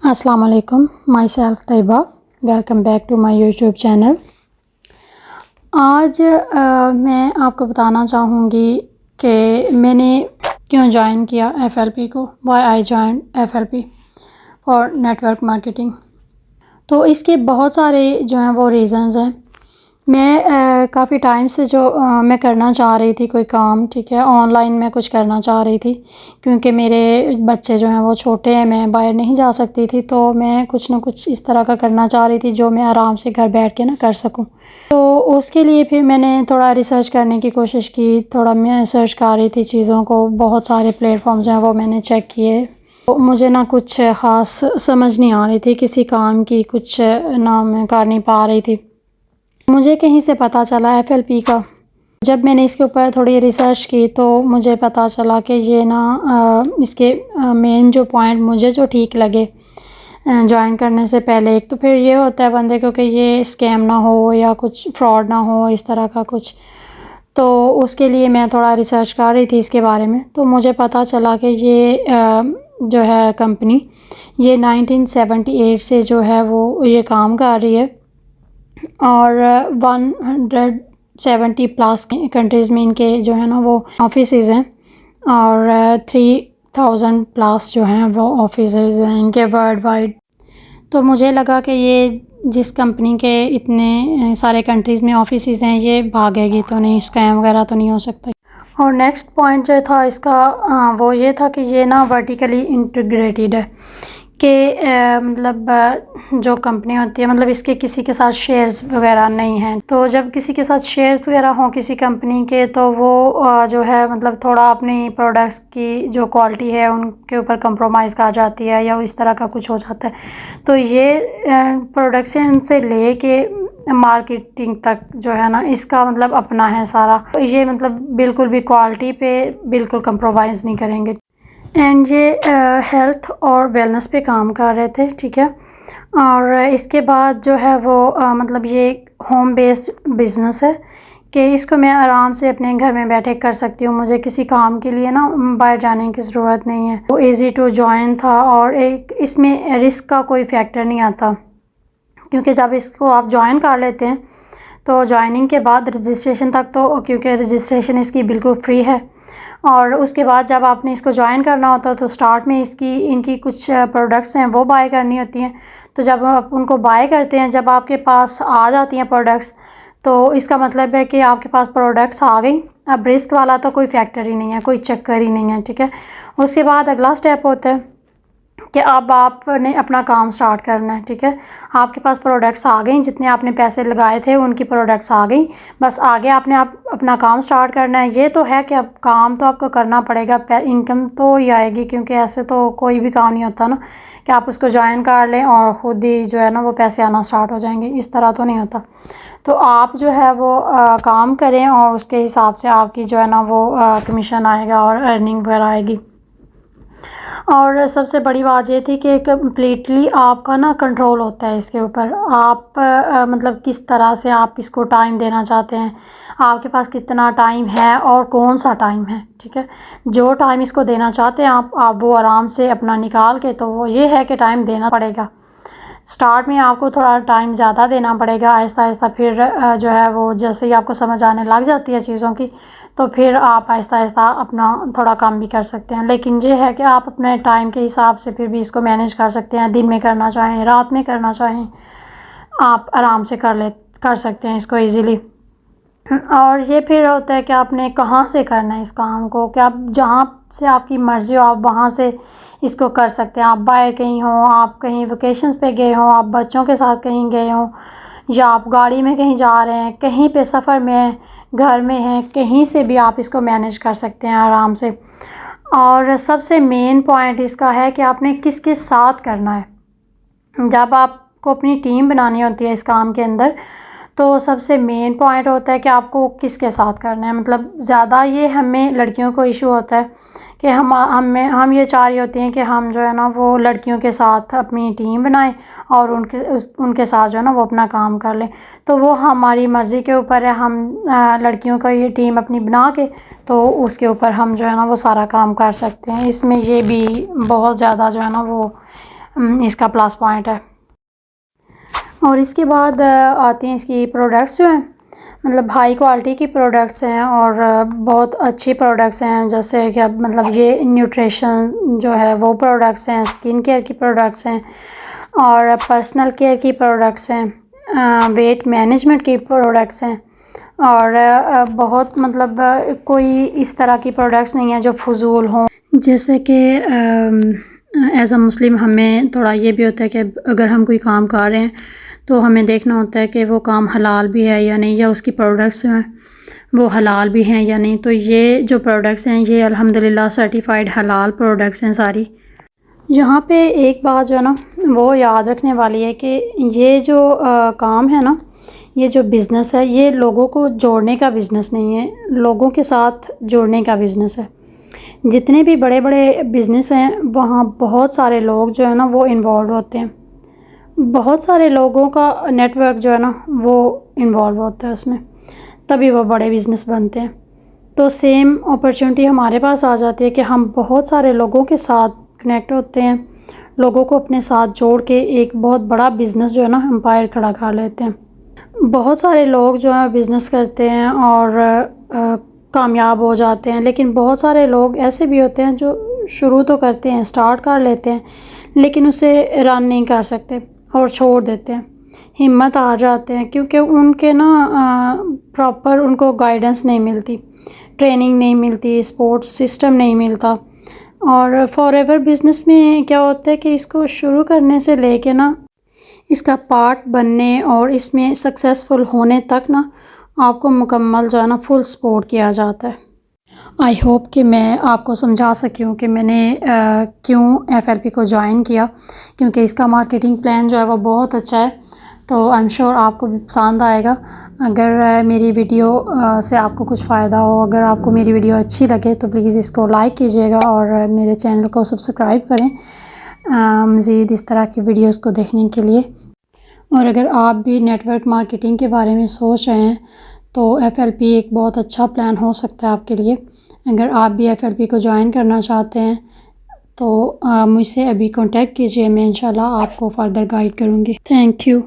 السلام علیکم، myself Tayyaba, welcome back to my YouTube channel. آج میں آپ کو بتانا چاہوں گی کہ میں نے کیوں جوائن کیا ایف ایل پی کو، why I join F L P for network marketing. تو اس کے بہت سارے جو ہیں وہ ریزنز ہیں۔ میں کافی ٹائم سے جو میں کرنا چاہ رہی تھی کوئی کام، ٹھیک ہے، آن لائن میں کچھ کرنا چاہ رہی تھی، کیونکہ میرے بچے جو ہیں وہ چھوٹے ہیں، میں باہر نہیں جا سکتی تھی، تو میں کچھ نہ کچھ اس طرح کا کرنا چاہ رہی تھی جو میں آرام سے گھر بیٹھ کے کر سکوں۔ تو اس کے لیے پھر میں نے تھوڑا ریسرچ کرنے کی کوشش کی، تھوڑا میں سرچ کر رہی تھی چیزوں کو، بہت سارے پلیٹ فارمز ہیں وہ میں نے چیک کیے۔ مجھے کچھ خاص سمجھ نہیں آ رہی تھی کسی کام کی، کچھ میں کر نہیں پا رہی تھی۔ مجھے کہیں سے پتہ چلا ایف ایل پی کا۔ جب میں نے اس کے اوپر تھوڑی ریسرچ کی تو مجھے پتہ چلا کہ یہ اس کے مین جو پوائنٹ مجھے جو ٹھیک لگے جوائن کرنے سے پہلے، ایک تو پھر یہ ہوتا ہے بندے کو کہ یہ اسکیم نہ ہو یا کچھ فراڈ نہ ہو، اس طرح کا کچھ۔ تو اس کے لیے میں تھوڑا ریسرچ کر رہی تھی اس کے بارے میں، تو مجھے پتہ چلا کہ یہ جو ہے کمپنی، یہ 1978 سے جو ہے وہ یہ کام کر رہی ہے، اور 170 پلس کنٹریز میں ان کے جو ہے وہ آفیسز ہیں، اور 3000 پلس جو ہیں وہ آفیسز ہیں ان کے ورلڈ وائڈ۔ تو مجھے لگا کہ یہ جس کمپنی کے اتنے سارے کنٹریز میں آفیسز ہیں، یہ بھاگے گی تو نہیں، اسکیم وغیرہ تو نہیں ہو سکتا۔ اور نیکسٹ پوائنٹ جو تھا اس کا وہ یہ تھا کہ یہ ورٹیکلی انٹیگریٹڈ ہے، کہ مطلب جو کمپنی ہوتی ہے، مطلب اس کے کسی کے ساتھ شیئرز وغیرہ نہیں ہیں۔ تو جب کسی کے ساتھ شیئرز وغیرہ ہوں کسی کمپنی کے، تو وہ جو ہے مطلب تھوڑا اپنی پروڈکٹس کی جو کوالٹی ہے ان کے اوپر کمپرومائز کر جاتی ہے، یا اس طرح کا کچھ ہو جاتا ہے۔ تو یہ پروڈکشن سے لے کے مارکیٹنگ تک جو ہے اس کا مطلب اپنا ہے سارا، یہ مطلب بالکل بھی کوالٹی پہ بالکل کمپرومائز نہیں کریں گے۔ اینڈ یہ ہیلتھ اور ویلنس پہ کام کر رہے تھے، ٹھیک ہے۔ اور اس کے بعد جو ہے وہ مطلب یہ ہوم بیسڈ بزنس ہے، کہ اس کو میں آرام سے اپنے گھر میں بیٹھے کر سکتی ہوں، مجھے کسی کام کے لیے باہر جانے کی ضرورت نہیں ہے۔ وہ ایزی ٹو جوائن تھا، اور ایک اس میں رسک کا کوئی فیکٹر نہیں آتا، کیونکہ جب اس کو آپ جوائن کر لیتے ہیں تو جوائننگ کے بعد رجسٹریشن تک، تو کیونکہ رجسٹریشن اس کی بالکل فری ہے، اور اس کے بعد جب آپ نے اس کو جوائن کرنا ہوتا ہے تو سٹارٹ میں ان کی کچھ پروڈکٹس ہیں وہ بائی کرنی ہوتی ہیں۔ تو جب آپ ان کو بائی کرتے ہیں، جب آپ کے پاس آ جاتی ہیں پروڈکٹس، تو اس کا مطلب ہے کہ آپ کے پاس پروڈکٹس آ گئیں، اب رسک والا تو کوئی فیکٹر ہی نہیں ہے، کوئی چکر ہی نہیں ہے، ٹھیک ہے۔ اس کے بعد اگلا سٹیپ ہوتا ہے کہ اب آپ نے اپنا کام سٹارٹ کرنا ہے، ٹھیک ہے۔ آپ کے پاس پروڈکٹس آ گئیں، جتنے آپ نے پیسے لگائے تھے ان کی پروڈکٹس آ گئیں، بس آگے آپ نے اپنا کام سٹارٹ کرنا ہے۔ یہ تو ہے کہ اب کام تو آپ کو کرنا پڑے گا، انکم تو ہی آئے گی، کیونکہ ایسے تو کوئی بھی کام نہیں ہوتا کہ آپ اس کو جوائن کر لیں اور خود ہی جو ہے وہ پیسے آنا سٹارٹ ہو جائیں گے، اس طرح تو نہیں ہوتا۔ تو آپ جو ہے وہ کام کریں، اور اس کے حساب سے آپ کی جو ہے وہ کمیشن آئے گا اور ارننگ وغیرہ آئے گی۔ اور سب سے بڑی بات یہ تھی کہ کمپلیٹلی آپ کا کنٹرول ہوتا ہے اس کے اوپر، آپ مطلب کس طرح سے آپ اس کو ٹائم دینا چاہتے ہیں، آپ کے پاس کتنا ٹائم ہے اور کون سا ٹائم ہے، ٹھیک ہے۔ جو ٹائم اس کو دینا چاہتے ہیں آپ وہ آرام سے اپنا نکال کے، تو وہ یہ ہے کہ ٹائم دینا پڑے گا۔ سٹارٹ میں آپ کو تھوڑا ٹائم زیادہ دینا پڑے گا، آہستہ آہستہ پھر جو ہے وہ جیسے ہی آپ کو سمجھ آنے لگ جاتی ہے چیزوں کی، تو پھر آپ آہستہ آہستہ اپنا تھوڑا کام بھی کر سکتے ہیں۔ لیکن یہ ہے کہ آپ اپنے ٹائم کے حساب سے پھر بھی اس کو مینیج کر سکتے ہیں، دن میں کرنا چاہیں، رات میں کرنا چاہیں، آپ آرام سے کر سکتے ہیں اس کو ایزیلی۔ اور یہ پھر ہوتا ہے کہ آپ نے کہاں سے کرنا ہے اس کام کو، کہ آپ جہاں سے آپ کی مرضی ہو آپ وہاں سے اس کو کر سکتے ہیں۔ آپ باہر کہیں ہوں، آپ کہیں ویکیشنز پہ گئے ہوں، آپ بچوں کے ساتھ کہیں گئے ہوں، یا آپ گاڑی میں کہیں جا رہے ہیں، کہیں پہ سفر میں ہیں، گھر میں ہیں، کہیں سے بھی آپ اس کو مینیج کر سکتے ہیں آرام سے۔ اور سب سے مین پوائنٹ اس کا ہے کہ آپ نے کس کے ساتھ کرنا ہے۔ جب آپ کو اپنی ٹیم بنانی ہوتی ہے اس کام کے اندر، تو سب سے مین پوائنٹ ہوتا ہے کہ آپ کو کس کے ساتھ کرنا ہے۔ مطلب زیادہ یہ ہمیں لڑکیوں کو ایشو ہوتا ہے کہ ہم یہ چاہ رہی ہوتی ہیں کہ ہم جو ہے وہ لڑکیوں کے ساتھ اپنی ٹیم بنائیں، اور ان کے ساتھ جو ہے وہ اپنا کام کر لیں۔ تو وہ ہماری مرضی کے اوپر ہے، ہم لڑکیوں کا یہ ٹیم اپنی بنا کے تو اس کے اوپر ہم جو ہے وہ سارا کام کر سکتے ہیں۔ اس میں یہ بھی بہت زیادہ جو ہے وہ اس کا پلس پوائنٹ ہے۔ اور اس کے بعد آتی ہیں اس کی پروڈکٹس جو ہیں، مطلب ہائی کوالٹی کی پروڈکٹس ہیں اور بہت اچھی پروڈکٹس ہیں، جیسے کہ اب مطلب یہ نیوٹریشن جو ہے وہ پروڈکٹس ہیں، اسکن کیئر کی پروڈکٹس ہیں اور پرسنل کیئر کی پروڈکٹس ہیں، ویٹ مینجمنٹ کی پروڈکٹس ہیں، اور بہت مطلب کوئی اس طرح کی پروڈکٹس نہیں ہیں جو فضول ہوں۔ جیسے کہ ایز اے مسلم ہمیں تھوڑا یہ بھی ہوتا ہے کہ اگر ہم کوئی کام کر رہے ہیں تو ہمیں دیکھنا ہوتا ہے کہ وہ کام حلال بھی ہے یا نہیں، یا اس کی پروڈکٹس ہیں وہ حلال بھی ہیں یا نہیں۔ تو یہ جو پروڈکٹس ہیں یہ الحمدللہ سرٹیفائڈ حلال پروڈکٹس ہیں ساری۔ یہاں پہ ایک بات جو ہے نا وہ یاد رکھنے والی ہے کہ یہ جو کام ہے نا، یہ جو بزنس ہے یہ لوگوں کو جوڑنے کا بزنس نہیں ہے، لوگوں کے ساتھ جوڑنے کا بزنس ہے۔ جتنے بھی بڑے بڑے بزنس ہیں وہاں بہت سارے لوگ جو ہے نا وہ انوالو ہوتے ہیں، بہت سارے لوگوں کا نیٹ ورک جو ہے نا وہ انوالو ہوتا ہے اس میں، تبھی وہ بڑے بزنس بنتے ہیں۔ تو سیم اپرچونٹی ہمارے پاس آ جاتی ہے کہ ہم بہت سارے لوگوں کے ساتھ کنیکٹ ہوتے ہیں، لوگوں کو اپنے ساتھ جوڑ کے ایک بہت بڑا بزنس جو ہے نا امپائر کھڑا کر لیتے ہیں۔ بہت سارے لوگ جو ہے بزنس کرتے ہیں اور کامیاب ہو جاتے ہیں، لیکن بہت سارے لوگ ایسے بھی ہوتے ہیں جو شروع تو کرتے ہیں، سٹارٹ کر لیتے ہیں، لیکن اسے رن نہیں کر سکتے اور چھوڑ دیتے ہیں، ہمت ہار جاتے ہیں، کیونکہ ان کے نا پراپر ان کو گائیڈنس نہیں ملتی، ٹریننگ نہیں ملتی، سپورٹس سسٹم نہیں ملتا۔ اور فار ایور بزنس میں کیا ہوتا ہے کہ اس کو شروع کرنے سے لے کے نا اس کا پارٹ بننے اور اس میں سکسیزفل ہونے تک نا آپ کو مکمل جو ہے نا فل سپورٹ کیا جاتا ہے۔ آئی ہوپ کہ میں آپ کو سمجھا سکی ہوں کہ میں نے کیوں FLP کو جوائن کیا، کیونکہ اس کا مارکیٹنگ پلان جو ہے وہ بہت اچھا ہے، تو آئی ایم شیور آپ کو بھی پسند آئے گا۔ اگر میری ویڈیو سے آپ کو کچھ فائدہ ہو، اگر آپ کو میری ویڈیو اچھی لگے تو پلیز اس کو لائک کیجیے گا اور میرے چینل کو سبسکرائب کریں مزید اس طرح کی ویڈیوز کو دیکھنے کے لیے۔ اور اگر آپ بھی نیٹ ورک مارکیٹنگ کے بارے میں سوچ رہے ہیں تو FLP ایک بہت اچھا پلان ہو سکتا ہے آپ کے لیے۔ اگر آپ بھی FLP کو جوائن کرنا چاہتے ہیں تو مجھ سے ابھی کانٹیکٹ کیجیے، میں انشاءاللہ آپ کو فردر گائیڈ کروں گی۔ Thank you.